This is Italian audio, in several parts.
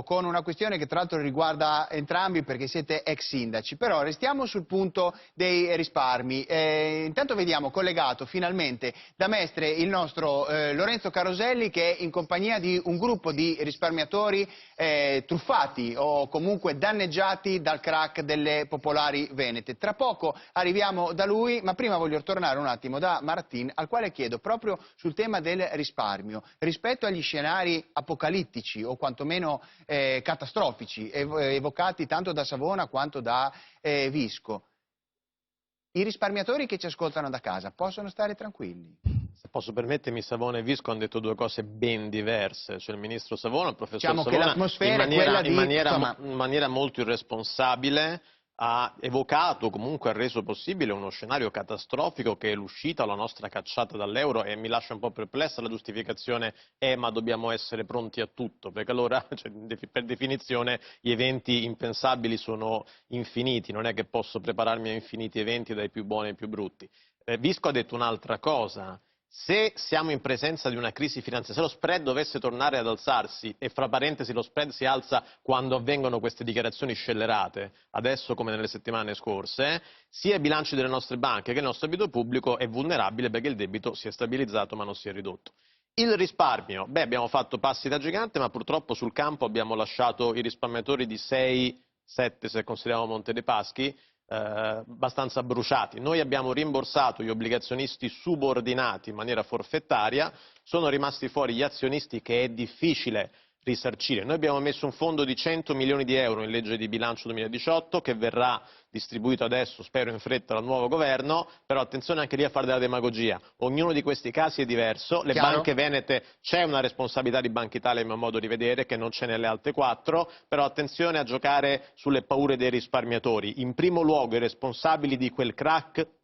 con una questione che tra l'altro riguarda entrambi perché siete ex sindaci, però restiamo sul punto dei risparmi. Intanto vediamo collegato finalmente da Mestre il nostro Lorenzo Caroselli, che è in compagnia di un gruppo di risparmiatori truffati o comunque danneggiati dal crack delle popolari venete. Tra poco arriviamo da lui, ma prima voglio tornare un attimo da Martin, al quale chiedo proprio sul tema del risparmio, rispetto agli scenari apocalittici o quantomeno catastrofici evocati tanto da Savona quanto da Visco. I risparmiatori che ci ascoltano da casa possono stare tranquilli? Se posso permettermi, Savona e Visco hanno detto due cose ben diverse. Cioè il ministro Savona, il professor Diciamo Savona, che l'atmosfera è quella di, in maniera molto irresponsabile ha evocato, comunque ha reso possibile uno scenario catastrofico che è l'uscita o la nostra cacciata dall'euro, e mi lascia un po' perplessa la giustificazione ma dobbiamo essere pronti a tutto, perché allora cioè, per definizione gli eventi impensabili sono infiniti, non è che posso prepararmi a infiniti eventi dai più buoni ai più brutti. Visco ha detto un'altra cosa. Se siamo in presenza di una crisi finanziaria, se lo spread dovesse tornare ad alzarsi, e fra parentesi lo spread si alza quando avvengono queste dichiarazioni scellerate, adesso come nelle settimane scorse, sia i bilanci delle nostre banche che il nostro debito pubblico è vulnerabile perché il debito si è stabilizzato ma non si è ridotto. Il risparmio, abbiamo fatto passi da gigante, ma purtroppo sul campo abbiamo lasciato i risparmiatori di 6, 7 se consideriamo Monte dei Paschi, abbastanza bruciati. Noi abbiamo rimborsato gli obbligazionisti subordinati in maniera forfettaria, sono rimasti fuori gli azionisti che è difficile risarcire. Noi abbiamo messo un fondo di 100 milioni di euro in legge di bilancio 2018 che verrà distribuito adesso, spero in fretta, dal nuovo governo, però attenzione anche lì a fare della demagogia. Ognuno di questi casi è diverso, le banche venete, c'è una responsabilità di Banca Italia, a mio modo di vedere, che non c'è nelle altre 4, però attenzione a giocare sulle paure dei risparmiatori. In primo luogo i responsabili di quel crack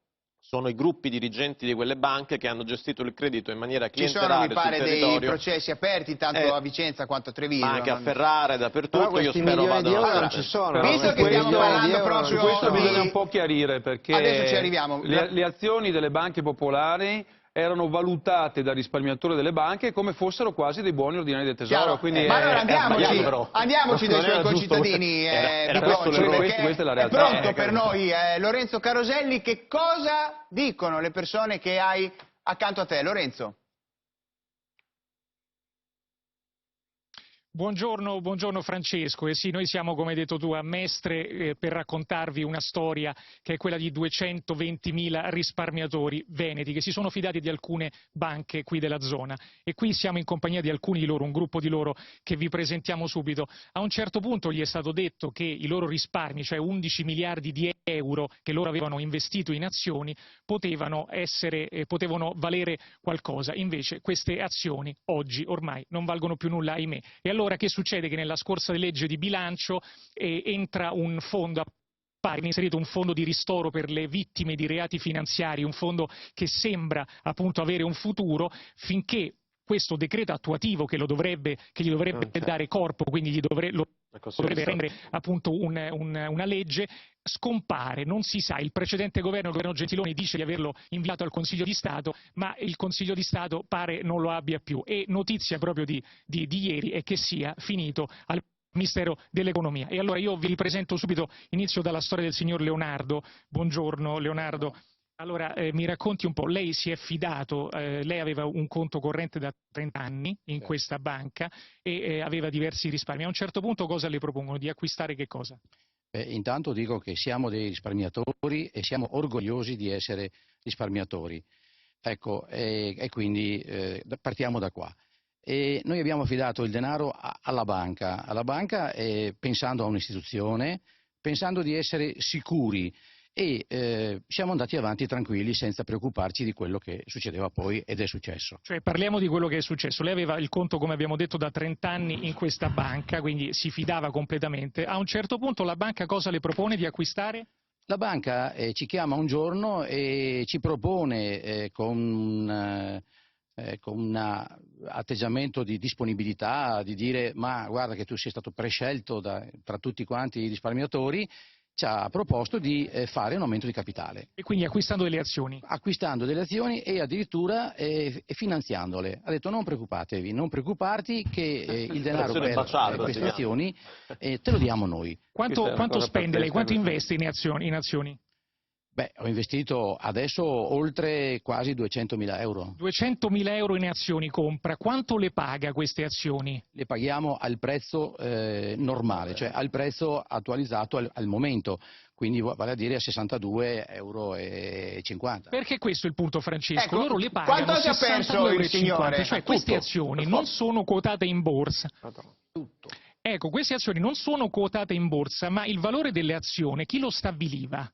sono i gruppi dirigenti di quelle banche che hanno gestito il credito in maniera clientelare sul territorio. Ci sono, mi pare, dei processi aperti tanto a Vicenza quanto a Treviso. Ma anche a Ferrara, dappertutto. Però questi milioni di euro non ci sono. Visto che stiamo parlando proprio su questo bisogna un po' chiarire, perché adesso ci arriviamo. Le azioni delle banche popolari erano valutate dal risparmiatore delle banche come fossero quasi dei buoni ordinari del tesoro. Quindi ma allora andiamoci dai suoi concittadini, questa è la realtà. È pronto per noi Lorenzo Caroselli. Che cosa dicono le persone che hai accanto a te, Lorenzo? Buongiorno Francesco, e sì, noi siamo, come hai detto tu, a Mestre per raccontarvi una storia che è quella di 220.000 risparmiatori veneti che si sono fidati di alcune banche qui della zona, e qui siamo in compagnia di alcuni di loro, un gruppo di loro che vi presentiamo subito. A un certo punto gli è stato detto che i loro risparmi, cioè 11 miliardi di euro che loro avevano investito in azioni, potevano valere qualcosa. Invece queste azioni oggi ormai non valgono più nulla, ahimè. E allora che succede? Che nella scorsa legge di bilancio entra un fondo, appare inserito un fondo di ristoro per le vittime di reati finanziari, un fondo che sembra appunto avere un futuro, finché questo decreto attuativo che gli dovrebbe dare corpo, quindi lo dovrebbe rendere appunto una legge, scompare. Non si sa, il precedente governo, il governo Gentiloni, dice di averlo inviato al Consiglio di Stato, ma il Consiglio di Stato pare non lo abbia più, e notizia proprio di ieri è che sia finito al Ministero dell'Economia. E allora io vi ripresento subito, inizio dalla storia del signor Leonardo. Buongiorno Leonardo. Allora, mi racconti un po', lei si è fidato, lei aveva un conto corrente da 30 anni in questa banca e aveva diversi risparmi. A un certo punto cosa le propongono? Di acquistare che cosa? Intanto dico che siamo dei risparmiatori e siamo orgogliosi di essere risparmiatori. Ecco, e quindi partiamo da qua. E noi abbiamo affidato il denaro alla banca pensando a un'istituzione, pensando di essere sicuri, e siamo andati avanti tranquilli senza preoccuparci di quello che succedeva poi, ed è successo. Cioè parliamo di quello che è successo. Lei aveva il conto, come abbiamo detto, da 30 anni in questa banca, quindi si fidava completamente. A un certo punto la banca cosa le propone di acquistare? La banca ci chiama un giorno e ci propone con un atteggiamento di disponibilità, di dire: ma guarda che tu sei stato prescelto tra tutti quanti i risparmiatori, ci ha proposto di fare un aumento di capitale. E quindi acquistando delle azioni? Acquistando delle azioni e addirittura finanziandole. Ha detto non preoccupatevi, non preoccuparti che il denaro per queste azioni te lo diamo noi. Quanto spende lei, quanto investe in azioni? Beh, ho investito adesso oltre quasi 200.000 euro. 200.000 euro in azioni compra, quanto le paga queste azioni? Le paghiamo al prezzo normale, cioè al prezzo attualizzato al momento, quindi vale a dire a 62,50 euro. Perché questo è il punto, Francesco, ecco, loro le pagano quanto ha perso il signore? cioè queste azioni non sono quotate in borsa. Tutto. Ecco, queste azioni non sono quotate in borsa, ma il valore delle azioni chi lo stabiliva?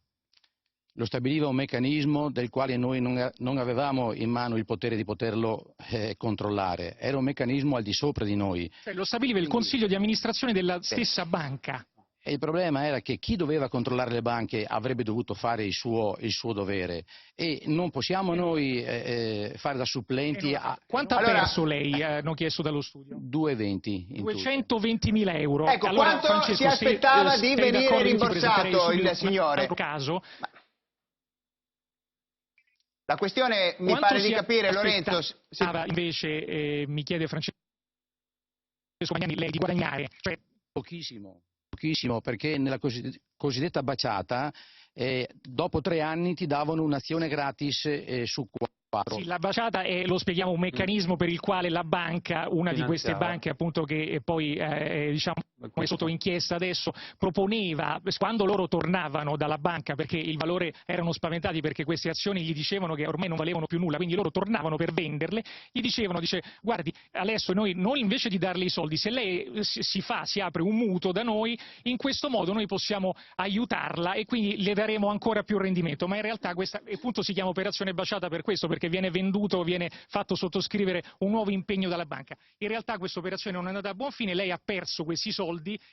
Lo stabiliva un meccanismo del quale noi non avevamo in mano il potere di poterlo controllare, era un meccanismo al di sopra di noi. Cioè, lo stabiliva il consiglio di amministrazione della stessa banca. E il problema era che chi doveva controllare le banche avrebbe dovuto fare il suo dovere e non possiamo noi fare da supplenti a... Quanto ha perso lei, hanno chiesto dallo studio? 220. 220.000 euro. Ecco, allora, quanto Francesco, si aspettava di venire rimborsato il signore? Caso? La questione mi pare di capire, Lorenzo... Invece, mi chiede Francesco Magnani, lei di guadagnare, cioè... Pochissimo, perché nella cosiddetta baciata dopo 3 anni ti davano un'azione gratis su 4. Sì, la baciata è, lo spieghiamo, un meccanismo per il quale la banca, una di queste banche appunto che poi diciamo è sotto inchiesta adesso, proponeva, quando loro tornavano dalla banca perché il valore, erano spaventati perché queste azioni gli dicevano che ormai non valevano più nulla, quindi loro tornavano per venderle, gli dicevano, guardi, adesso noi invece di darle i soldi, se lei si apre un mutuo da noi, in questo modo noi possiamo aiutarla e quindi le daremo ancora più rendimento, ma in realtà questa appunto si chiama operazione baciata per questo, perché viene venduto, viene fatto sottoscrivere un nuovo impegno dalla banca. In realtà questa operazione non è andata a buon fine, lei ha perso questi soldi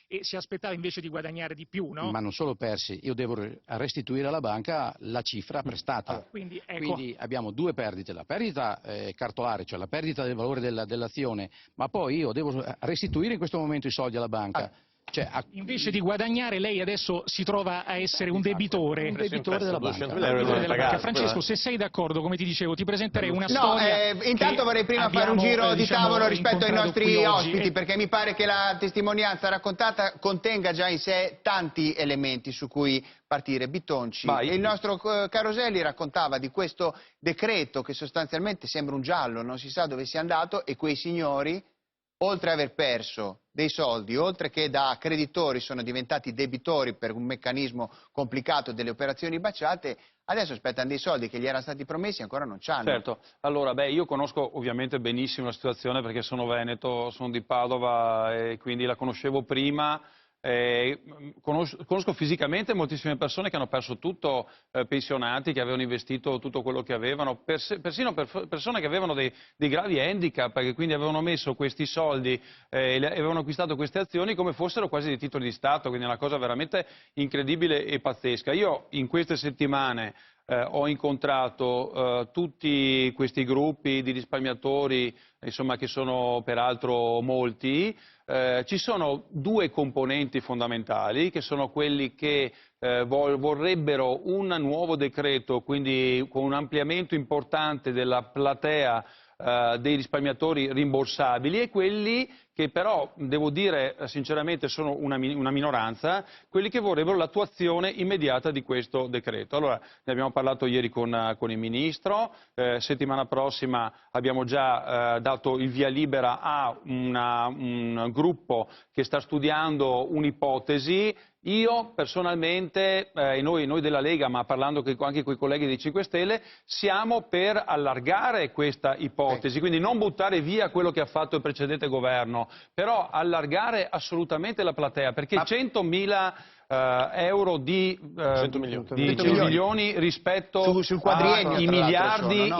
e si aspettava invece di guadagnare di più, no? Ma non solo persi, io devo restituire alla banca la cifra prestata. Quindi abbiamo 2 perdite, la perdita cartolare, cioè la perdita del valore dell'azione, ma poi io devo restituire in questo momento i soldi alla banca. Cioè, invece di guadagnare lei adesso si trova a essere un debitore. Un debitore della banca. Francesco, se sei d'accordo, come ti dicevo, ti presenterei una storia. Intanto vorrei prima fare un giro di tavolo rispetto ai nostri ospiti, perché mi pare che la testimonianza raccontata contenga già in sé tanti elementi su cui partire. Bittonci, il nostro Caroselli raccontava di questo decreto che sostanzialmente sembra un giallo, non si sa dove sia andato, e quei signori, oltre ad aver perso dei soldi, oltre che da creditori sono diventati debitori per un meccanismo complicato delle operazioni baciate, adesso aspettano dei soldi che gli erano stati promessi e ancora non c'hanno. Certo, allora io conosco ovviamente benissimo la situazione perché sono veneto, sono di Padova e quindi la conoscevo prima. Conosco fisicamente moltissime persone che hanno perso tutto, pensionati che avevano investito tutto quello che avevano, persino persone che avevano dei gravi handicap, che quindi avevano messo questi soldi e avevano acquistato queste azioni come fossero quasi dei titoli di Stato, quindi è una cosa veramente incredibile e pazzesca. Io in queste settimane ho incontrato tutti questi gruppi di risparmiatori, insomma, che sono peraltro molti. Ci sono 2 componenti fondamentali, che sono quelli che vorrebbero un nuovo decreto, quindi con un ampliamento importante della platea dei risparmiatori rimborsabili, e quelli che però, devo dire sinceramente, sono una minoranza, quelli che vorrebbero l'attuazione immediata di questo decreto. Allora, ne abbiamo parlato ieri con il Ministro, settimana prossima abbiamo già dato il via libera a un gruppo che sta studiando un'ipotesi. Io personalmente, e noi della Lega, ma parlando anche con i colleghi dei 5 Stelle, siamo per allargare questa ipotesi, quindi non buttare via quello che ha fatto il precedente governo, però allargare assolutamente la platea, perché 100.000 euro di 100 milioni rispetto ai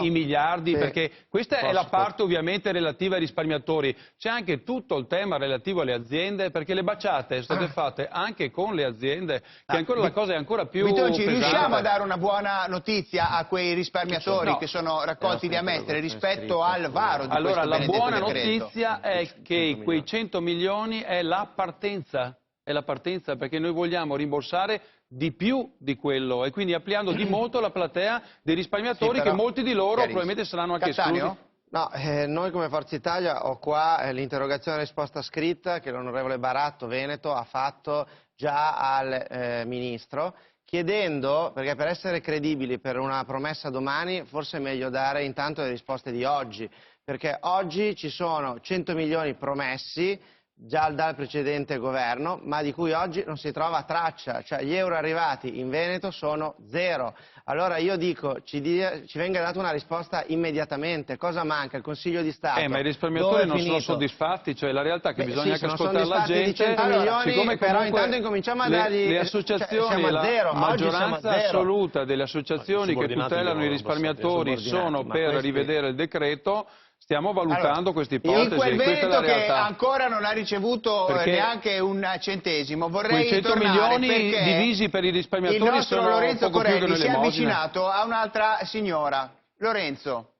miliardi, perché questa è la parte ovviamente relativa ai risparmiatori. C'è anche tutto il tema relativo alle aziende, perché le baciate sono state fatte anche con le aziende, che ancora la cosa è ancora più Bittonci, pesante. riusciamo a dare una buona notizia a quei risparmiatori che sono raccolti di Amestre rispetto al varo di questo benedetto decreto? Allora, la buona notizia è che quei 100 milioni è la partenza. Perché noi vogliamo rimborsare di più di quello e quindi ampliando di molto la platea dei risparmiatori, che molti di loro probabilmente saranno anche esclusi. No, noi come Forza Italia ho qua l'interrogazione a risposta scritta che l'onorevole Baratto Veneto ha fatto già al Ministro, chiedendo, perché per essere credibili per una promessa domani forse è meglio dare intanto le risposte di oggi, perché oggi ci sono 100 milioni promessi già dal precedente governo, ma di cui oggi non si trova traccia, cioè gli euro arrivati in Veneto sono 0. Allora io dico, ci venga data una risposta immediatamente, cosa manca? Il Consiglio di Stato? Ma i risparmiatori non sono soddisfatti, cioè la realtà è che bisogna anche ascoltare la gente. Di 100 milioni, siccome però intanto incominciamo a dargli... Le associazioni, siamo a zero. la maggioranza assoluta delle associazioni che tutelano i risparmiatori sono per rivedere il decreto. Stiamo valutando questa ipotesi. In quel Veneto che ancora non ha ricevuto neanche un centesimo, vorrei 100 milioni divisi per i risparmiatori il nostro sono Lorenzo poco più che Corelli si è un'elemosina. avvicinato a un'altra signora. Lorenzo.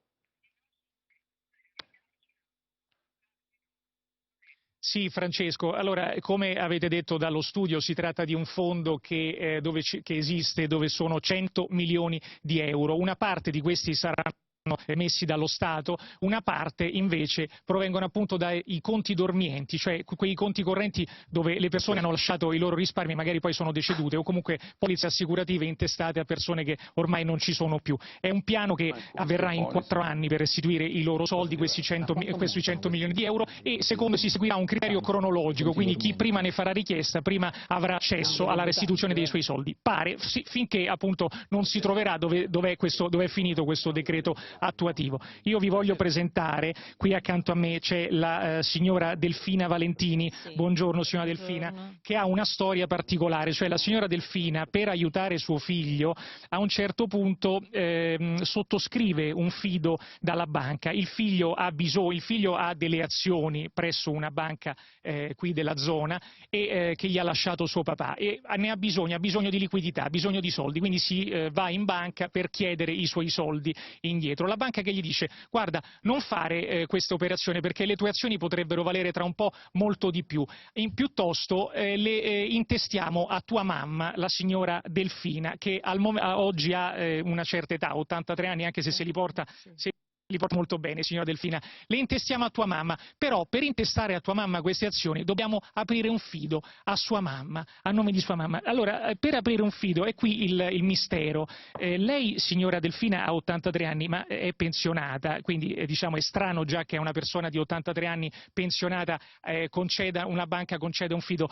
Sì, Francesco, allora come avete detto dallo studio si tratta di un fondo che esiste, dove sono 100 milioni di euro, una parte di questi saranno emessi dallo Stato, una parte invece provengono appunto dai conti dormienti, cioè quei conti correnti dove le persone hanno lasciato i loro risparmi, magari poi sono decedute, o comunque polizze assicurative intestate a persone che ormai non ci sono più. È un piano che avverrà in 4 anni per restituire i loro soldi, questi 100 milioni di euro, e secondo si seguirà un criterio cronologico, quindi chi prima ne farà richiesta prima avrà accesso alla restituzione dei suoi soldi. Pare, finché appunto non si troverà dove è finito questo decreto attuativo. Io vi voglio presentare, qui accanto a me c'è la signora Delfina Valentini, buongiorno signora Delfina, che ha una storia particolare, cioè la signora Delfina per aiutare suo figlio a un certo punto sottoscrive un fido dalla banca, il figlio ha delle azioni presso una banca qui della zona e che gli ha lasciato suo papà e ha bisogno di liquidità, ha bisogno di soldi, quindi si va in banca per chiedere i suoi soldi indietro. La banca che gli dice: guarda, non fare questa operazione perché le tue azioni potrebbero valere tra un po' molto di più, piuttosto le intestiamo a tua mamma, la signora Delfina, che oggi ha una certa età, 83 anni, anche se se li porta molto bene, signora Delfina, le intestiamo a tua mamma, però per intestare a tua mamma queste azioni dobbiamo aprire un fido a sua mamma, a nome di sua mamma. Allora, per aprire un fido, è qui il mistero. Lei, signora Delfina, ha 83 anni, ma è pensionata, quindi diciamo è strano già che una persona di 83 anni pensionata una banca conceda un fido.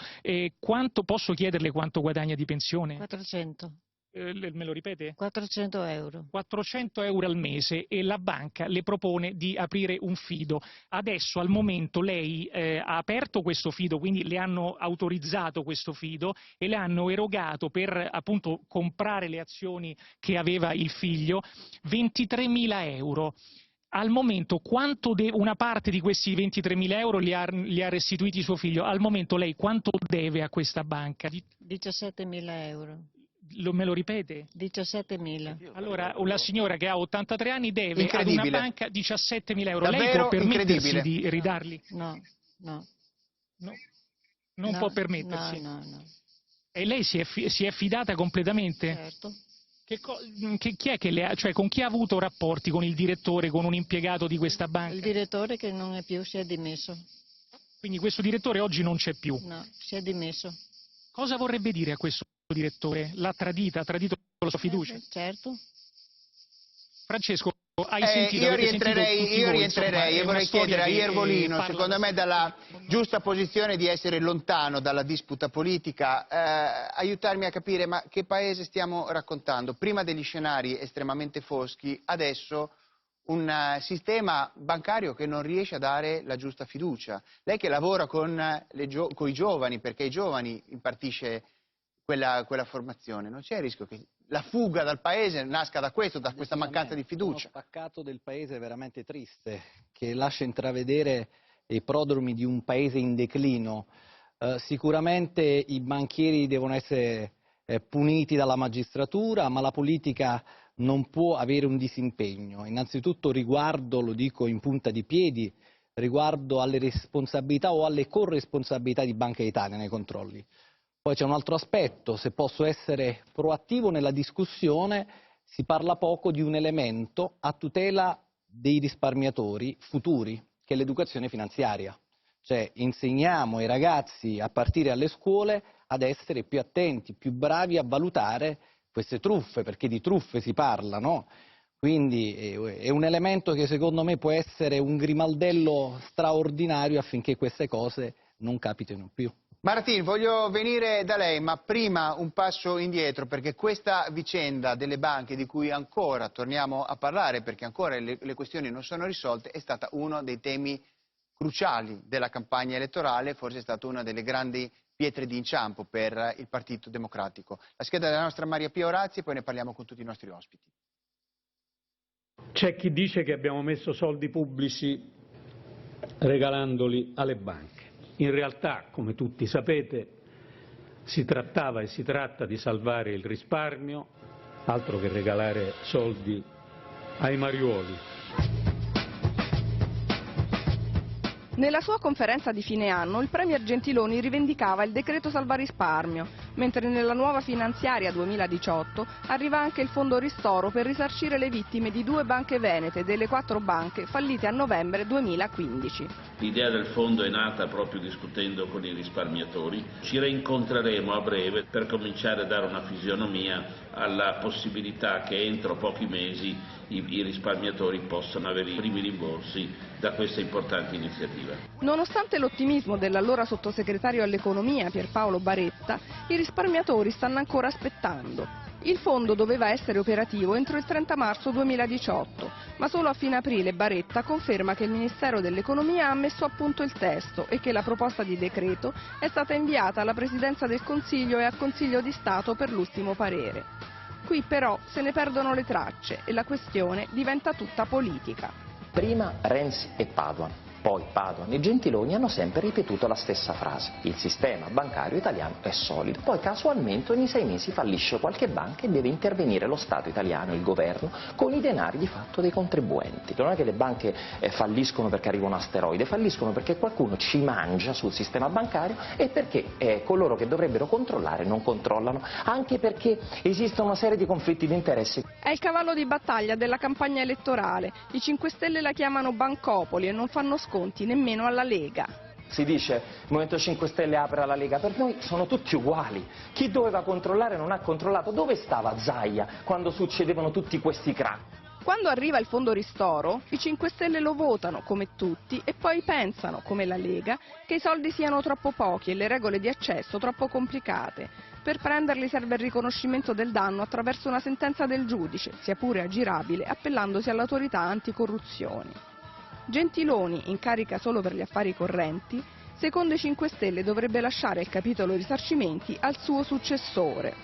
Quanto posso chiederle quanto guadagna di pensione? 400. Me lo ripete? 400 euro. 400 euro al mese e la banca le propone di aprire un fido. Adesso al momento lei ha aperto questo fido, quindi le hanno autorizzato questo fido e le hanno erogato per appunto comprare le azioni che aveva il figlio 23.000 euro. Al momento una parte di questi 23.000 euro li ha restituiti suo figlio. Al momento lei quanto deve a questa banca? 17.000 euro. Me lo ripete? 17.000. Allora, la signora che ha 83 anni deve ad una banca 17.000 euro. Davvero lei può permettersi di ridarli? No. Non può permettersi? No. E lei si è fidata completamente? Certo. Chi è che cioè con chi ha avuto rapporti? Con il direttore, con un impiegato di questa banca? Il direttore che non è più, si è dimesso. Quindi questo direttore oggi non c'è più? No, si è dimesso. Cosa vorrebbe dire a questo direttore? L'ha tradito la sua fiducia? Certo. Francesco, hai sentito? Io rientrerei e vorrei chiedere a Iervolino, secondo me dalla giusta posizione di essere lontano dalla disputa politica, aiutarmi a capire ma che paese stiamo raccontando? Prima degli scenari estremamente foschi, adesso un sistema bancario che non riesce a dare la giusta fiducia. Lei che lavora con i giovani, perché ai giovani impartisce quella formazione, non c'è il rischio che la fuga dal paese nasca da questo, da questa mancanza di fiducia? Uno spaccato del paese veramente triste, che lascia intravedere i prodromi di un paese in declino. Sicuramente i banchieri devono essere puniti dalla magistratura, ma la politica non può avere un disimpegno. Innanzitutto riguardo, lo dico in punta di piedi, riguardo alle responsabilità o alle corresponsabilità di Banca d'Italia nei controlli. Poi c'è un altro aspetto, se posso essere proattivo nella discussione, si parla poco di un elemento a tutela dei risparmiatori futuri, che è l'educazione finanziaria. Cioè insegniamo ai ragazzi a partire alle scuole ad essere più attenti, più bravi a valutare queste truffe, perché di truffe si parla, no? Quindi è un elemento che secondo me può essere un grimaldello straordinario affinché queste cose non capitino più. Martin, voglio venire da lei, ma prima un passo indietro, perché questa vicenda delle banche di cui ancora torniamo a parlare, perché ancora le questioni non sono risolte, è stata uno dei temi cruciali della campagna elettorale, forse è stata una delle grandi pietre d'inciampo per il Partito Democratico. La scheda della nostra Maria Pia Orazzi e poi ne parliamo con tutti i nostri ospiti. C'è chi dice che abbiamo messo soldi pubblici regalandoli alle banche. In realtà, come tutti sapete, si trattava e si tratta di salvare il risparmio, altro che regalare soldi ai mariuoli. Nella sua conferenza di fine anno il Premier Gentiloni rivendicava il decreto salva risparmio, mentre nella nuova finanziaria 2018 arriva anche il fondo ristoro per risarcire le vittime di 2 banche venete delle 4 banche fallite a novembre 2015. L'idea del fondo è nata proprio discutendo con i risparmiatori. Ci rincontreremo a breve per cominciare a dare una fisionomia alla possibilità che entro pochi mesi i risparmiatori possano avere i primi rimborsi da questa importante iniziativa. Nonostante l'ottimismo dell'allora sottosegretario all'economia Pierpaolo Baretta, i risparmiatori stanno ancora aspettando. Il fondo doveva essere operativo entro il 30 marzo 2018, ma solo a fine aprile Baretta conferma che il Ministero dell'Economia ha messo a punto il testo e che la proposta di decreto è stata inviata alla Presidenza del Consiglio e al Consiglio di Stato per l'ultimo parere. Qui però se ne perdono le tracce e la questione diventa tutta politica. Prima Renzi e Padoan, poi Padoan e Gentiloni hanno sempre ripetuto la stessa frase: il sistema bancario italiano è solido. Poi casualmente ogni 6 mesi fallisce qualche banca e deve intervenire lo Stato italiano, il governo, con i denari di fatto dei contribuenti. Non è che le banche falliscono perché arriva un asteroide, falliscono perché qualcuno ci mangia sul sistema bancario e perché coloro che dovrebbero controllare non controllano, anche perché esistono una serie di conflitti di interessi. È il cavallo di battaglia della campagna elettorale. I 5 Stelle la chiamano bancopoli e non fanno sconti nemmeno alla Lega. Si dice il Movimento 5 Stelle apre alla Lega, per noi sono tutti uguali. Chi doveva controllare non ha controllato. Dove stava Zaia quando succedevano tutti questi crack? Quando arriva il fondo ristoro, i 5 Stelle lo votano come tutti e poi pensano, come la Lega, che i soldi siano troppo pochi e le regole di accesso troppo complicate. Per prenderli serve il riconoscimento del danno attraverso una sentenza del giudice, sia pure aggirabile, appellandosi all'autorità anticorruzione. Gentiloni, in carica solo per gli affari correnti, secondo i 5 Stelle dovrebbe lasciare il capitolo risarcimenti al suo successore.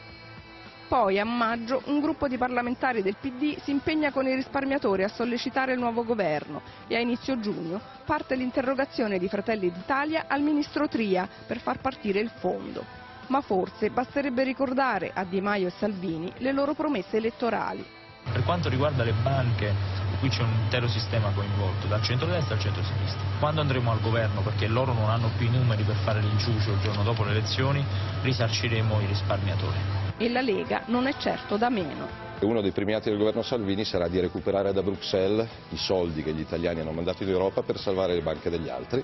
Poi a maggio un gruppo di parlamentari del PD si impegna con i risparmiatori a sollecitare il nuovo governo e a inizio giugno parte l'interrogazione di Fratelli d'Italia al ministro Tria per far partire il fondo. Ma forse basterebbe ricordare a Di Maio e Salvini le loro promesse elettorali. Per quanto riguarda le banche, qui c'è un intero sistema coinvolto, dal centro-destra al centro-sinistra. Quando andremo al governo, perché loro non hanno più i numeri per fare l'inciucio il giorno dopo le elezioni, risarciremo i risparmiatori. E la Lega non è certo da meno. Uno dei primi atti del governo Salvini sarà di recuperare da Bruxelles i soldi che gli italiani hanno mandato in Europa per salvare le banche degli altri,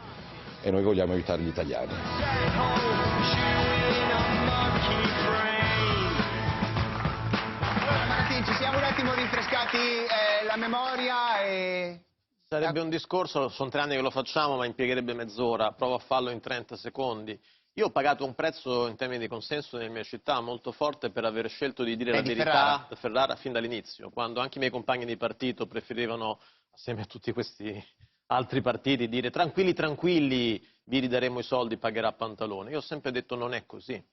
e noi vogliamo aiutare gli italiani. Martin, ci siamo un attimo rinfrescati la memoria e... Sarebbe un discorso, sono 3 anni che lo facciamo, ma impiegherebbe mezz'ora, provo a farlo in 30 secondi. Io ho pagato un prezzo in termini di consenso nelle mie città molto forte per aver scelto di dire la verità a Ferrara fin dall'inizio, quando anche i miei compagni di partito preferivano, assieme a tutti questi altri partiti, dire tranquilli, tranquilli, vi ridaremo i soldi, pagherà Pantalone. Io ho sempre detto non è così,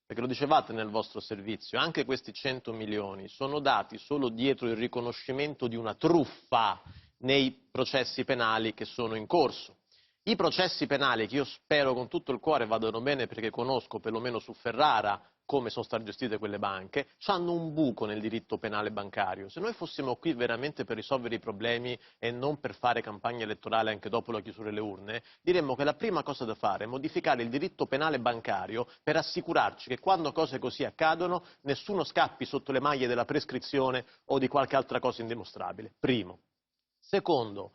perché lo dicevate nel vostro servizio, anche questi 100 milioni sono dati solo dietro il riconoscimento di una truffa nei processi penali che sono in corso. I processi penali, che io spero con tutto il cuore vadano bene perché conosco perlomeno su Ferrara come sono state gestite quelle banche, hanno un buco nel diritto penale bancario. Se noi fossimo qui veramente per risolvere i problemi e non per fare campagna elettorale anche dopo la chiusura delle urne, diremmo che la prima cosa da fare è modificare il diritto penale bancario per assicurarci che quando cose così accadono nessuno scappi sotto le maglie della prescrizione o di qualche altra cosa indimostrabile. Primo. Secondo,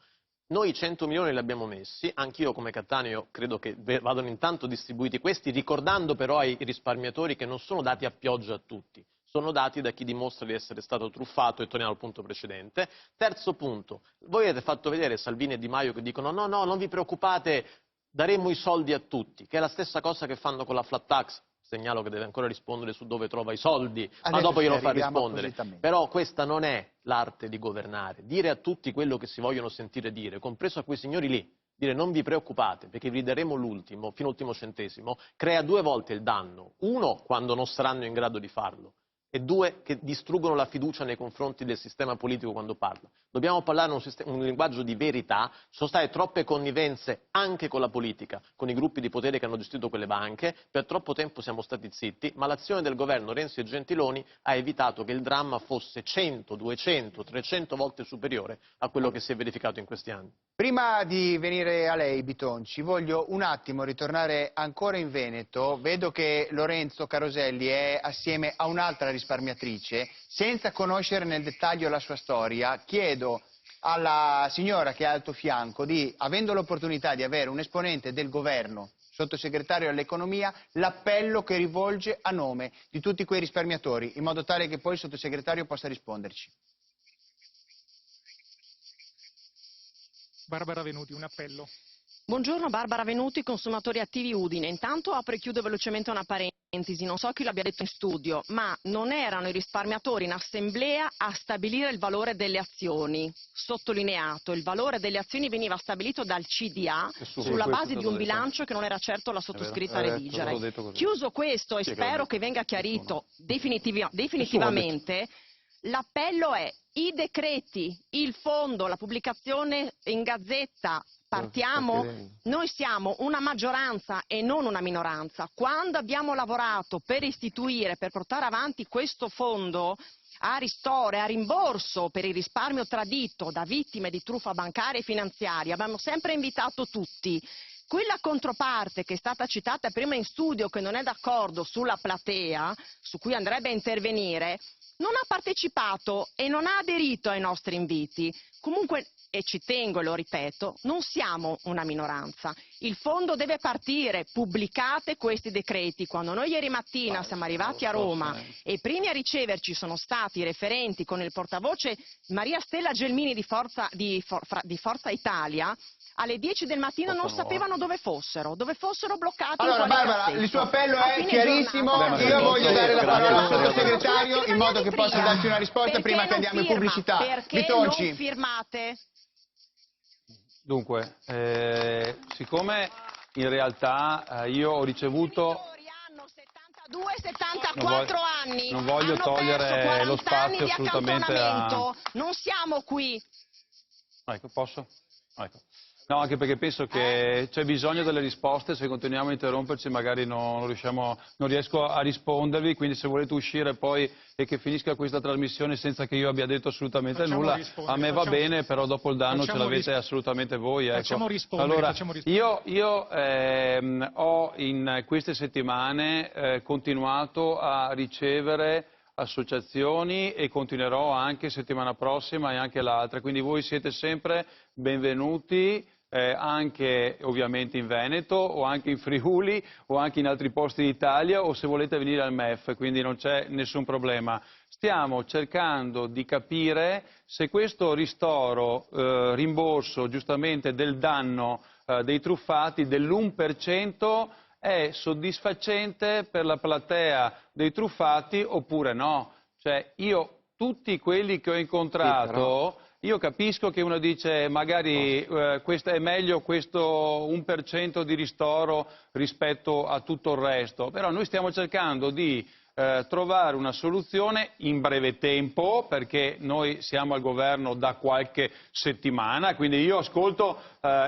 noi 100 milioni li abbiamo messi, anch'io come Cattaneo credo che vadano intanto distribuiti questi, ricordando però ai risparmiatori che non sono dati a pioggia a tutti, sono dati da chi dimostra di essere stato truffato, e torniamo al punto precedente. Terzo punto, voi avete fatto vedere Salvini e Di Maio che dicono no, non vi preoccupate, daremo i soldi a tutti, che è la stessa cosa che fanno con la flat tax. Segnalo che deve ancora rispondere su dove trova i soldi, ma dopo glielo fa rispondere. Però questa non è l'arte di governare. Dire a tutti quello che si vogliono sentire dire, compreso a quei signori lì, dire non vi preoccupate perché vi daremo l'ultimo, fino all'ultimo centesimo, crea 2 volte il danno. Uno, quando non saranno in grado di farlo, e 2, che distruggono la fiducia nei confronti del sistema politico quando parla. Dobbiamo parlare un linguaggio di verità, sono state troppe connivenze anche con la politica, con i gruppi di potere che hanno gestito quelle banche, per troppo tempo siamo stati zitti, ma l'azione del governo Renzi e Gentiloni ha evitato che il dramma fosse 100, 200, 300 volte superiore a quello che si è verificato in questi anni. Prima di venire a lei, Bitonci, voglio un attimo ritornare ancora in Veneto. Vedo che Lorenzo Caroselli è assieme a un'altra risparmiatrice. Senza conoscere nel dettaglio la sua storia, chiedo alla signora che è al tuo fianco avendo l'opportunità di avere un esponente del governo, sottosegretario all'economia, l'appello che rivolge a nome di tutti quei risparmiatori, in modo tale che poi il sottosegretario possa risponderci. Barbara Venuti, un appello. Buongiorno, Barbara Venuti, consumatori attivi Udine. Intanto apro e chiudo velocemente una parentesi, non so chi l'abbia detto in studio, ma non erano i risparmiatori in assemblea a stabilire il valore delle azioni. Sottolineato, il valore delle azioni veniva stabilito dal CDA sulla base di un bilancio che non era certo la sottoscritta a redigere. Chiuso questo e spero che venga chiarito definitivamente, l'appello è i decreti, il fondo, la pubblicazione in gazzetta. Partiamo? Noi siamo una maggioranza e non una minoranza. Quando abbiamo lavorato per istituire, per portare avanti questo fondo a ristoro e a rimborso per il risparmio tradito da vittime di truffa bancaria e finanziaria, abbiamo sempre invitato tutti. Quella controparte che è stata citata prima in studio, che non è d'accordo sulla platea, su cui andrebbe a intervenire, non ha partecipato e non ha aderito ai nostri inviti. Comunque, e ci tengo e lo ripeto, non siamo una minoranza. Il fondo deve partire, pubblicate questi decreti. Quando noi ieri mattina siamo arrivati a Roma e i primi a riceverci sono stati i referenti con il portavoce Maria Stella Gelmini di Forza Italia, alle 10 del mattino non sapevano dove fossero bloccati. Allora Barbara, il suo appello è chiarissimo, io voglio dare la parola al sottosegretario in modo che possa darci una risposta prima che andiamo in pubblicità. Perché non firmate? Dunque, siccome in realtà io ho ricevuto... 72-74 anni, non voglio togliere lo spazio assolutamente a... Non siamo qui. Ecco, posso? Ecco. No, anche perché penso che c'è bisogno delle risposte, se continuiamo a interromperci magari non riesco a rispondervi, quindi se volete uscire poi e che finisca questa trasmissione senza che io abbia detto assolutamente nulla, a me va bene, però dopo il danno ce l'avete assolutamente voi. Ecco. Allora, io ho in queste settimane continuato a ricevere associazioni e continuerò anche settimana prossima e anche l'altra, quindi voi siete sempre benvenuti anche ovviamente in Veneto o anche in Friuli o anche in altri posti d'Italia o se volete venire al MEF, quindi non c'è nessun problema. Stiamo cercando di capire se questo ristoro, rimborso giustamente del danno dei truffati dell'1% è soddisfacente per la platea dei truffati oppure no. Cioè tutti quelli che ho incontrato, io capisco che uno dice magari è meglio questo 1% di ristoro rispetto a tutto il resto, però noi stiamo cercando di trovare una soluzione in breve tempo, perché noi siamo al governo da qualche settimana, quindi io ascolto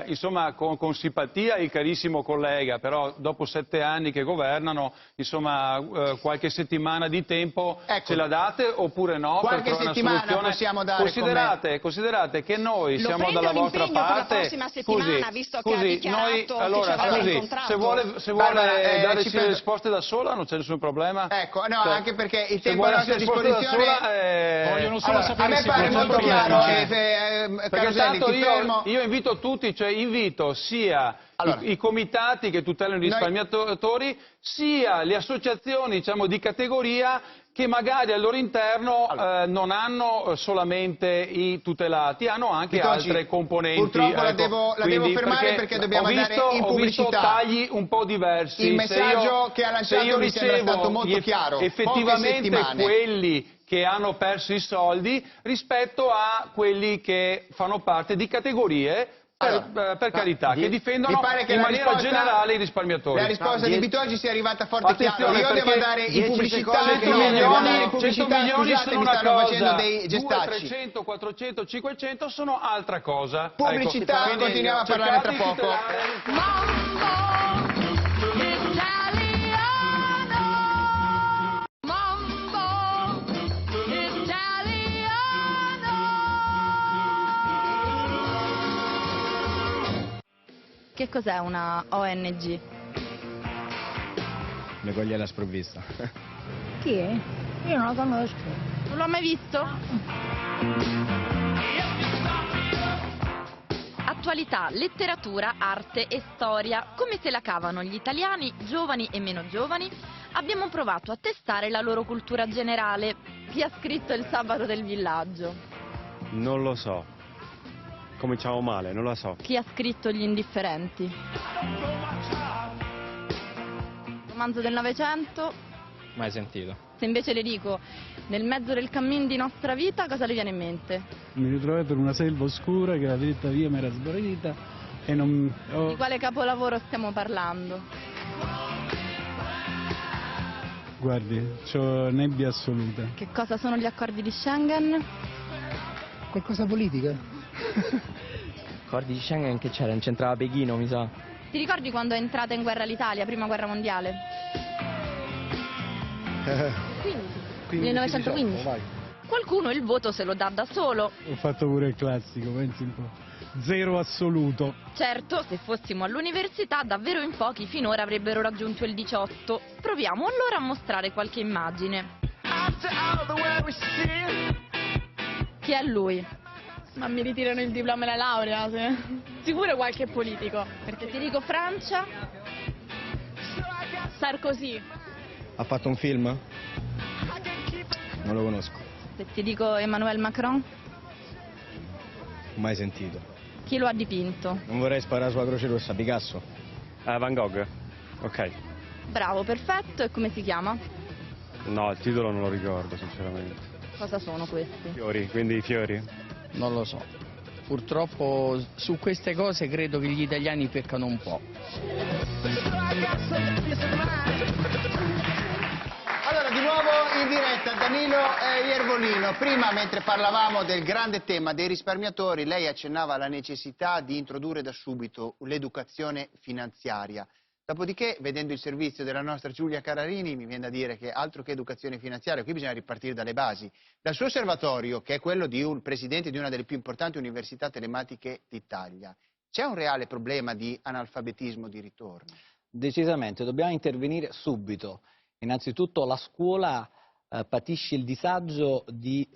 insomma con simpatia il carissimo collega, però dopo 7 anni che governano, insomma qualche settimana di tempo ce la date oppure no? Qualche per settimana una soluzione? possiamo dare Considerate che noi siamo dalla vostra impegno per la parte. prossima settimana, visto che ha dichiarato che ci avrebbe incontrato. Se vuole Barbara, darci ci le penso. risposte da sola non c'è nessun problema. Ecco, no, Cioè, anche perché il se tempo a vuole nostra darci le risposte da disposizione... sola, Vogliono solo sapere a me se pare non c'è molto problema. chiaro, perché Caroselli, tanto ti fermo. io invito tutti, cioè invito sia i comitati che tutelano i risparmiatori, sia le associazioni, diciamo, di categoria che magari al loro interno non hanno solamente i tutelati, hanno anche Vittoci, altre componenti. purtroppo la devo fermare perché dobbiamo andare in Ho visto pubblicità. tagli un po' diversi. Il messaggio che ha lanciato mi sembra stato molto chiaro. Effettivamente quelli che hanno perso i soldi rispetto a quelli che fanno parte di categorie per carità, che difendono in maniera generale i risparmiatori. La risposta di Bitonci sia arrivata forte e chiara. Io devo andare in pubblicità. 100 milioni sono una cosa, dei 200, 300, 400, 500 sono altra cosa. Pubblicità, continuiamo a parlare tra poco. Che cos'è una ONG? Mi coglie alla sprovvista. Chi è? Io non la conosco. Non l'ho mai visto? Attualità, letteratura, arte e storia. Come se la cavano gli italiani, giovani e meno giovani? Abbiamo provato a testare la loro cultura generale. Chi ha scritto Il sabato del villaggio? Non lo so. Cominciamo male, non lo so. Chi ha scritto Gli indifferenti? Romanzo del Novecento? Mai sentito. Se invece le dico, nel mezzo del cammin di nostra vita, cosa le viene in mente? Mi ritrovato in una selva oscura che la vetta via mi era sguarita e non... Di quale capolavoro stiamo parlando? Guardi, c'ho nebbia assoluta. Che cosa sono gli accordi di Schengen? Qualcosa politica? Accordi di Schengen che c'era? Incentrava Pechino, mi sa. Ti ricordi quando è entrata in guerra l'Italia, prima guerra mondiale? 1915. Vai. Qualcuno il voto se lo dà da solo. Ho fatto pure il classico, pensi un po'. 0 assoluto. Certo, se fossimo all'università, davvero in pochi finora avrebbero raggiunto il 18. Proviamo allora a mostrare qualche immagine. Chi è lui? Ma mi ritirano il diploma e la laurea, sicuro qualche politico. Perché ti dico Francia? Sarkozy. Ha fatto un film? Non lo conosco. Se ti dico Emmanuel Macron? Mai sentito. Chi lo ha dipinto? Non vorrei sparare sulla Croce Rossa, Picasso. Van Gogh. Ok. Bravo, perfetto. E come si chiama? No, il titolo non lo ricordo, sinceramente. Cosa sono questi? Fiori, quindi fiori? Non lo so. Purtroppo su queste cose credo che gli italiani peccano un po'. Allora, di nuovo in diretta Danilo Iervolino. Prima, mentre parlavamo del grande tema dei risparmiatori, lei accennava alla necessità di introdurre da subito l'educazione finanziaria. Dopodiché, vedendo il servizio della nostra Giulia Cararini, mi viene da dire che altro che educazione finanziaria, qui bisogna ripartire dalle basi. Dal suo osservatorio, che è quello di un presidente di una delle più importanti università telematiche d'Italia, c'è un reale problema di analfabetismo di ritorno? Decisamente, dobbiamo intervenire subito. Innanzitutto la scuola patisce il disagio di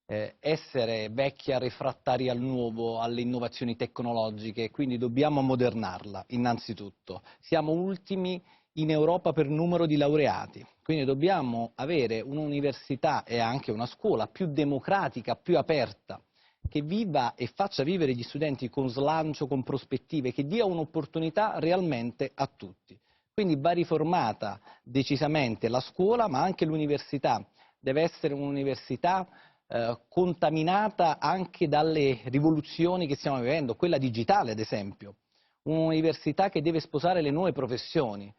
essere vecchia, refrattaria al nuovo, alle innovazioni tecnologiche, quindi dobbiamo ammodernarla innanzitutto. Siamo ultimi in Europa per numero di laureati, quindi dobbiamo avere un'università e anche una scuola più democratica, più aperta, che viva e faccia vivere gli studenti con slancio, con prospettive, che dia un'opportunità realmente a tutti. Quindi va riformata decisamente la scuola, ma anche l'università. Deve essere un'università contaminata anche dalle rivoluzioni che stiamo vivendo, quella digitale ad esempio, un'università che deve sposare le nuove professioni.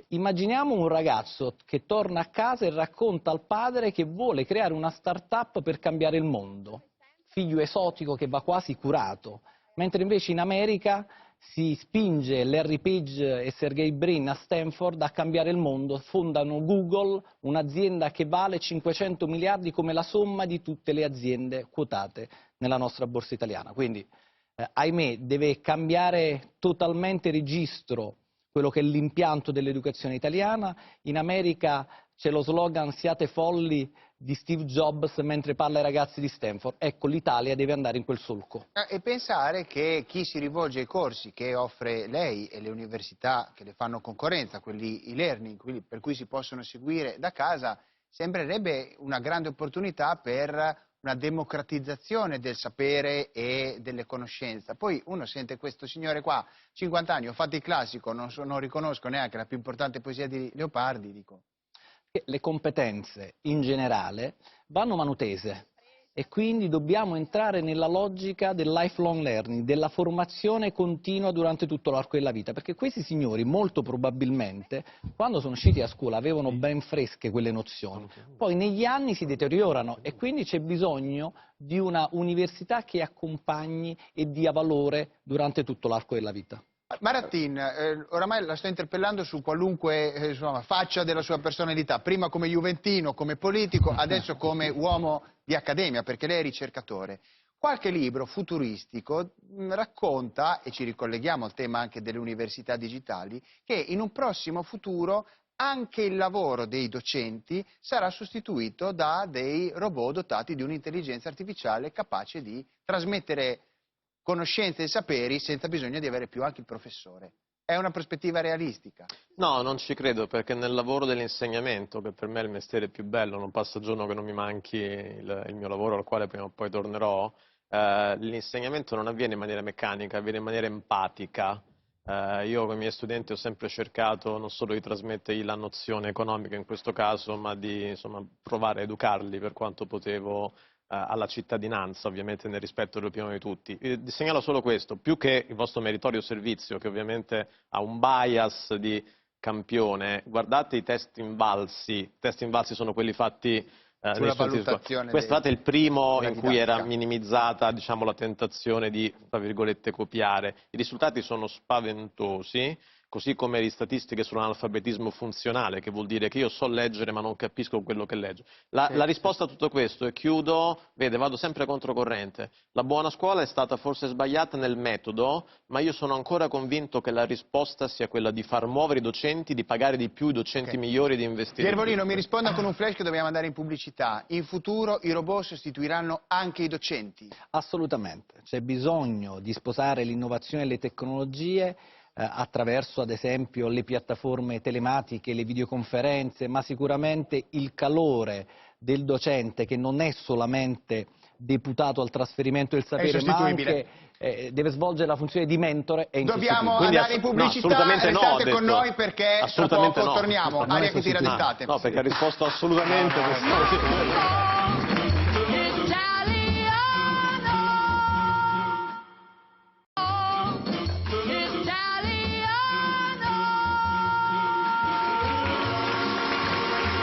Immaginiamo un ragazzo che torna a casa e racconta al padre che vuole creare una start-up per cambiare il mondo. Figlio esotico che va quasi curato, mentre invece in America si spinge Larry Page e Sergey Brin a Stanford a cambiare il mondo, fondano Google, un'azienda che vale 500 miliardi come la somma di tutte le aziende quotate nella nostra borsa italiana. Quindi, ahimè, deve cambiare totalmente registro quello che è l'impianto dell'educazione italiana. In America c'è lo slogan "siate folli" di Steve Jobs mentre parla ai ragazzi di Stanford. Ecco, l'Italia deve andare in quel solco. E pensare che chi si rivolge ai corsi che offre lei e le università che le fanno concorrenza, quelli e-learning, quelli per cui si possono seguire da casa, sembrerebbe una grande opportunità per una democratizzazione del sapere e delle conoscenze. Poi uno sente questo signore qua, 50 anni, ho fatto il classico, non riconosco neanche la più importante poesia di Leopardi, dico. Le competenze in generale vanno manutese e quindi dobbiamo entrare nella logica del lifelong learning, della formazione continua durante tutto l'arco della vita, perché questi signori molto probabilmente quando sono usciti a scuola avevano ben fresche quelle nozioni, poi negli anni si deteriorano e quindi c'è bisogno di una università che accompagni e dia valore durante tutto l'arco della vita. Maratin, oramai la sto interpellando su qualunque insomma, faccia della sua personalità, prima come juventino, come politico, adesso come uomo di accademia, perché lei è ricercatore. Qualche libro futuristico racconta, e ci ricolleghiamo al tema anche delle università digitali, che in un prossimo futuro anche il lavoro dei docenti sarà sostituito da dei robot dotati di un'intelligenza artificiale capace di trasmettere conoscenze e saperi senza bisogno di avere più anche il professore. È una prospettiva realistica? No, non ci credo, perché nel lavoro dell'insegnamento, che per me è il mestiere più bello, non passa giorno che non mi manchi il mio lavoro al quale prima o poi tornerò, l'insegnamento non avviene in maniera meccanica, avviene in maniera empatica. Io con i miei studenti ho sempre cercato non solo di trasmettergli la nozione economica in questo caso, ma di insomma, provare a educarli per quanto potevo alla cittadinanza, ovviamente nel rispetto dell'opinione di tutti. Segnalo solo questo, più che il vostro meritorio servizio, che ovviamente ha un bias di campione, guardate i test invalsi. I test invalsi sono quelli fatti sulla valutazione. Questo è il primo in cui era minimizzata, diciamo, la tentazione di, tra virgolette, copiare. I risultati sono spaventosi, così come le statistiche sull'analfabetismo funzionale, che vuol dire che io so leggere ma non capisco quello che leggo. La risposta a tutto questo, e chiudo, vede, vado sempre controcorrente. La buona scuola è stata forse sbagliata nel metodo, ma io sono ancora convinto che la risposta sia quella di far muovere i docenti, di pagare di più i docenti migliori e di investire. Piervolino, mi risponda con un flash che dobbiamo andare in pubblicità. In futuro i robot sostituiranno anche i docenti? Assolutamente, c'è bisogno di sposare l'innovazione e le tecnologie attraverso ad esempio le piattaforme telematiche, le videoconferenze, ma sicuramente il calore del docente, che non è solamente deputato al trasferimento del sapere, ma anche deve svolgere la funzione di mentore. Dobbiamo andare in pubblicità, restate con noi perché tra poco torniamo. Aria che tira d'estate. No, perché ha risposto assolutamente.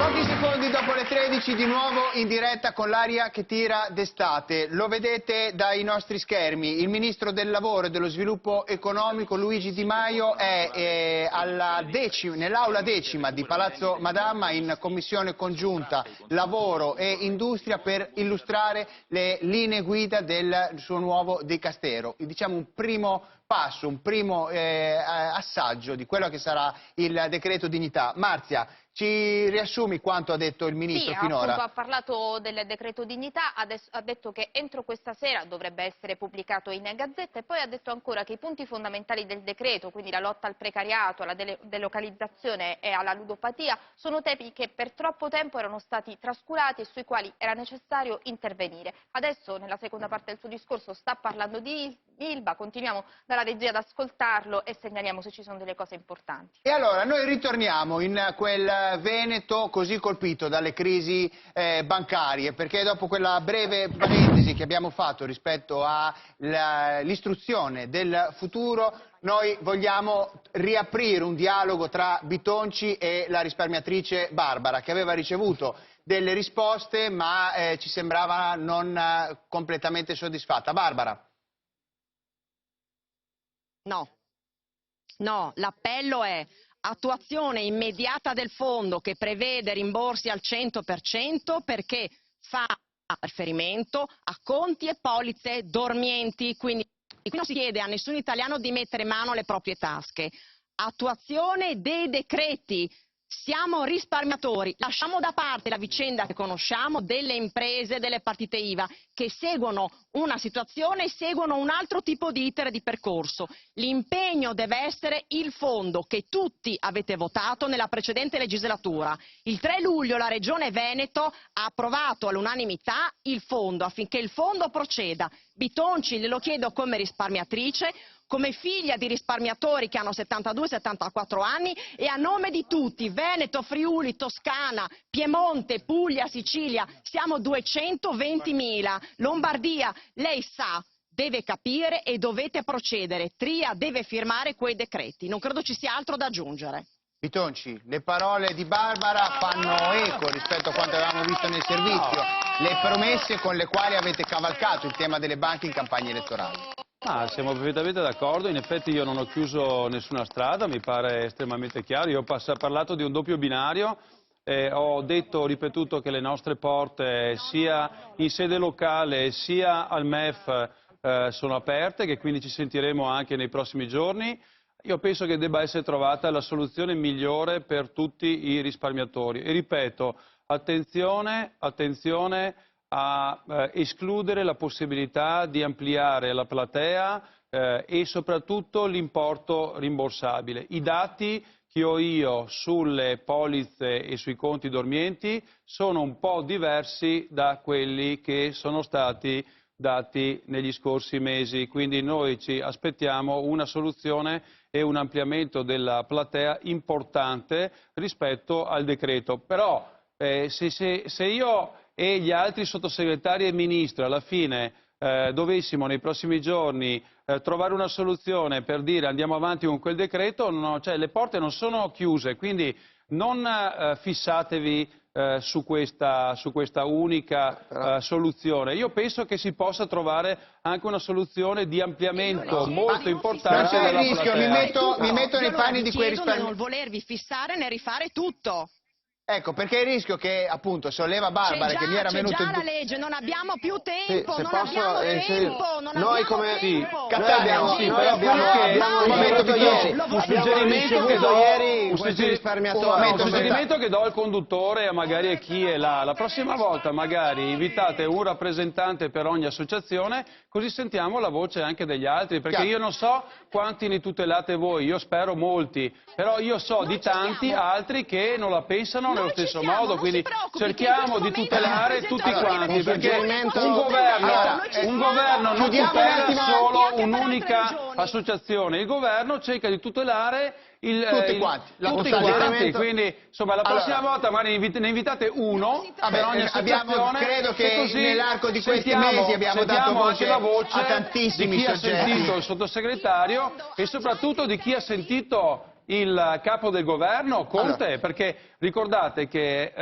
Pochi secondi dopo le 13 di nuovo in diretta con l'aria che tira d'estate. Lo vedete dai nostri schermi, il Ministro del Lavoro e dello Sviluppo Economico Luigi Di Maio è nell'aula decima di Palazzo Madama in commissione congiunta Lavoro e Industria per illustrare le linee guida del suo nuovo dicastero. Diciamo un primo passo, un primo assaggio di quello che sarà il decreto dignità. Marzia, ci riassumi quanto ha detto il Ministro finora? Appunto, ha parlato del decreto dignità, ha detto che entro questa sera dovrebbe essere pubblicato in Gazzetta e poi ha detto ancora che i punti fondamentali del decreto, quindi la lotta al precariato, alla delocalizzazione e alla ludopatia, sono temi che per troppo tempo erano stati trascurati e sui quali era necessario intervenire. Adesso, nella seconda parte del suo discorso, sta parlando di Ilva, continuiamo dalla regia ad ascoltarlo e segnaliamo se ci sono delle cose importanti. E allora noi ritorniamo in quel Veneto così colpito dalle crisi bancarie, perché dopo quella breve parentesi che abbiamo fatto rispetto all'istruzione del futuro, noi vogliamo riaprire un dialogo tra Bitonci e la risparmiatrice Barbara, che aveva ricevuto delle risposte ma ci sembrava non completamente soddisfatta. Barbara. No, l'appello è attuazione immediata del fondo che prevede rimborsi al 100% perché fa riferimento a conti e polizze dormienti, quindi non si chiede a nessun italiano di mettere mano alle proprie tasche. Attuazione dei decreti. Siamo risparmiatori, lasciamo da parte la vicenda che conosciamo delle imprese, delle partite IVA che seguono una situazione e seguono un altro tipo di iter di percorso. L'impegno deve essere il fondo che tutti avete votato nella precedente legislatura. Il 3 luglio la Regione Veneto ha approvato all'unanimità il fondo affinché il fondo proceda. Bitonci, glielo chiedo come risparmiatrice, come figlia di risparmiatori che hanno 72-74 anni e a nome di tutti, Veneto, Friuli, Toscana, Piemonte, Puglia, Sicilia, siamo 220.000, Lombardia, lei sa, deve capire e dovete procedere, Tria deve firmare quei decreti, non credo ci sia altro da aggiungere. Bitonci, le parole di Barbara fanno eco rispetto a quanto avevamo visto nel servizio, le promesse con le quali avete cavalcato il tema delle banche in campagna elettorale. Siamo perfettamente d'accordo, in effetti io non ho chiuso nessuna strada, mi pare estremamente chiaro, io ho parlato di un doppio binario, ho ripetuto che le nostre porte sia in sede locale sia al MEF sono aperte, che quindi ci sentiremo anche nei prossimi giorni. Io penso che debba essere trovata la soluzione migliore per tutti i risparmiatori e ripeto, attenzione a escludere la possibilità di ampliare la platea e soprattutto l'importo rimborsabile. I dati che ho io sulle polizze e sui conti dormienti sono un po' diversi da quelli che sono stati dati negli scorsi mesi, quindi noi ci aspettiamo una soluzione e un ampliamento della platea importante rispetto al decreto. Però se io e gli altri sottosegretari e ministri alla fine dovessimo nei prossimi giorni trovare una soluzione per dire andiamo avanti con quel decreto, cioè le porte non sono chiuse, quindi non fissatevi su questa unica soluzione. Io penso che si possa trovare anche una soluzione di ampliamento molto importante della platea. Mi metto nei panni di quei risparmiatori. Non volervi fissare né rifare tutto. Ecco, perché il rischio che appunto solleva Barbara che mi era venuto... C'è già la legge, non abbiamo più tempo, Sì, non abbiamo tempo. Noi come... Catania, un suggerimento che do al conduttore e magari a chi è là. La prossima volta magari invitate un rappresentante per ogni associazione, così sentiamo la voce anche degli altri, perché io non so quanti ne tutelate voi, io spero molti, però io so di tanti altri che non la pensano nello stesso modo, quindi cerchiamo di tutelare tutti quanti, perché un governo non tutela solo un'unica associazione, il governo cerca di tutelare tutti quanti, quindi insomma la prossima volta magari ne invitate uno per ogni associazione. Credo che nell'arco di questi mesi abbiamo dato voce a tantissimi di chi soggetti. ha sentito il sottosegretario e soprattutto di chi ha sentito il capo del governo, Conte, perché ricordate che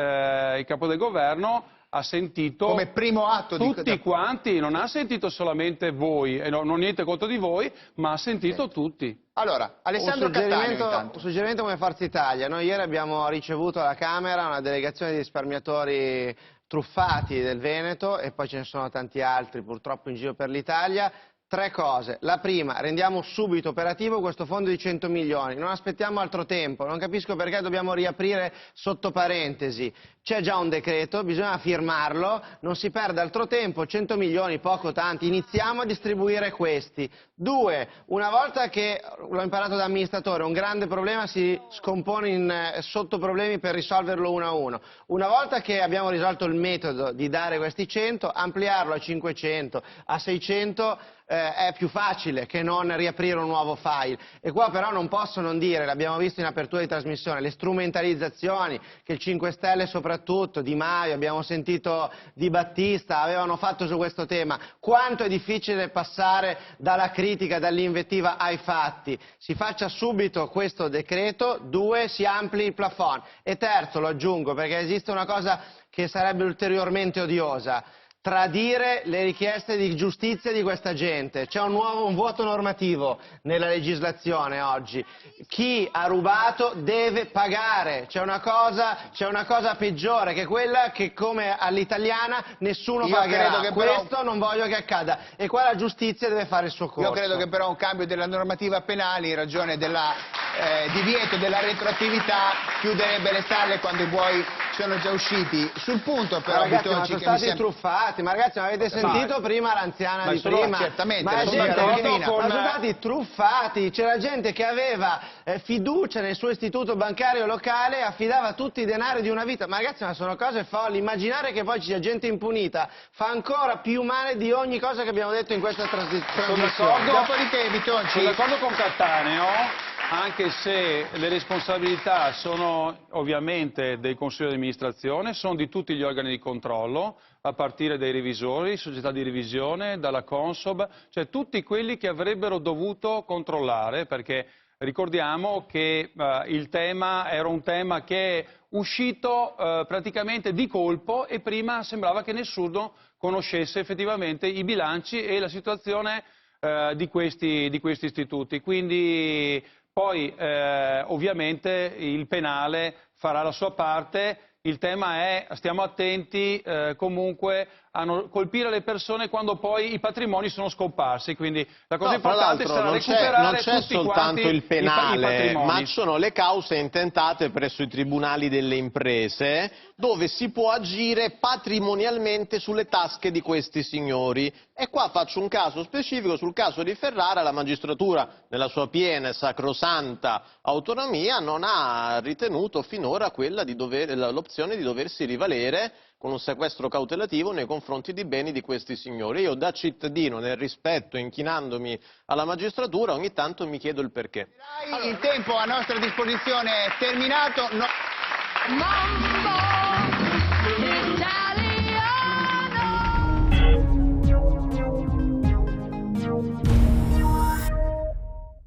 il capo del governo ha sentito come primo atto tutti quanti, non ha sentito solamente voi, e non niente contro di voi, ma ha sentito tutti. Allora, Alessandro Cattaneo, un suggerimento come Forza Italia. Noi ieri abbiamo ricevuto alla Camera una delegazione di risparmiatori truffati del Veneto e poi ce ne sono tanti altri purtroppo in giro per l'Italia. 3 cose. La prima, rendiamo subito operativo questo fondo di 100 milioni, non aspettiamo altro tempo, non capisco perché dobbiamo riaprire sotto parentesi. c'è già un decreto, bisogna firmarlo, non si perde altro tempo, 100 milioni, poco, tanti, iniziamo a distribuire questi. 2, una volta che, l'ho imparato da amministratore, un grande problema si scompone in sottoproblemi per risolverlo uno a uno. Una volta che abbiamo risolto il metodo di dare questi 100, ampliarlo a 500, a 600, è più facile che non riaprire un nuovo file. E qua però non posso non dire, l'abbiamo visto in apertura di trasmissione, le strumentalizzazioni che il 5 Stelle soprattutto, Di Maio, abbiamo sentito Di Battista, avevano fatto su questo tema. Quanto è difficile passare dalla critica, dall'invettiva ai fatti. Si faccia subito questo decreto. 2, si ampli il plafond. E terzo, lo aggiungo perché esiste una cosa che sarebbe ulteriormente odiosa: tradire le richieste di giustizia di questa gente. C'è un vuoto normativo nella legislazione oggi. Chi ha rubato deve pagare. C'è una cosa peggiore che quella che, come all'italiana, nessuno pagherà. Questo non voglio che accada. E qua la giustizia deve fare il suo corso. Io credo che però un cambio della normativa penale in ragione del divieto della retroattività chiuderebbe le sale quando i buoi sono già usciti. Sul punto però, ragazzi, ma sono stati truffati, ma ragazzi, ma avete sentito prima l'anziana di prima? Certamente, ma sono stati truffati, c'era gente che aveva fiducia nel suo istituto bancario locale e affidava tutti i denari di una vita. Ma ragazzi, ma sono cose folli. Immaginare che poi ci sia gente impunita fa ancora più male di ogni cosa che abbiamo detto in questa trasmissione. Dopodiché, Bitonci, sono d'accordo con Cattaneo, anche se le responsabilità sono ovviamente del Consiglio di amministrazione, sono di tutti gli organi di controllo, a partire dai revisori, società di revisione, dalla Consob, cioè tutti quelli che avrebbero dovuto controllare, perché ricordiamo che il tema era un tema che è uscito praticamente di colpo e prima sembrava che nessuno conoscesse effettivamente i bilanci e la situazione di questi istituti. Quindi poi ovviamente il penale farà la sua parte. Il tema è, stiamo attenti comunque a non colpire le persone quando poi i patrimoni sono scomparsi, quindi la cosa importante sarà recuperare non c'è tutti soltanto il penale, patrimoni. ma ci sono le cause intentate presso i tribunali delle imprese, dove si può agire patrimonialmente sulle tasche di questi signori. E qua faccio un caso specifico, sul caso di Ferrara, la magistratura, nella sua piena e sacrosanta autonomia, non ha ritenuto finora l'opzione di doversi rivalere con un sequestro cautelativo nei confronti di beni di questi signori. Io da cittadino, nel rispetto, inchinandomi alla magistratura, ogni tanto mi chiedo il perché. Il tempo a nostra disposizione è terminato.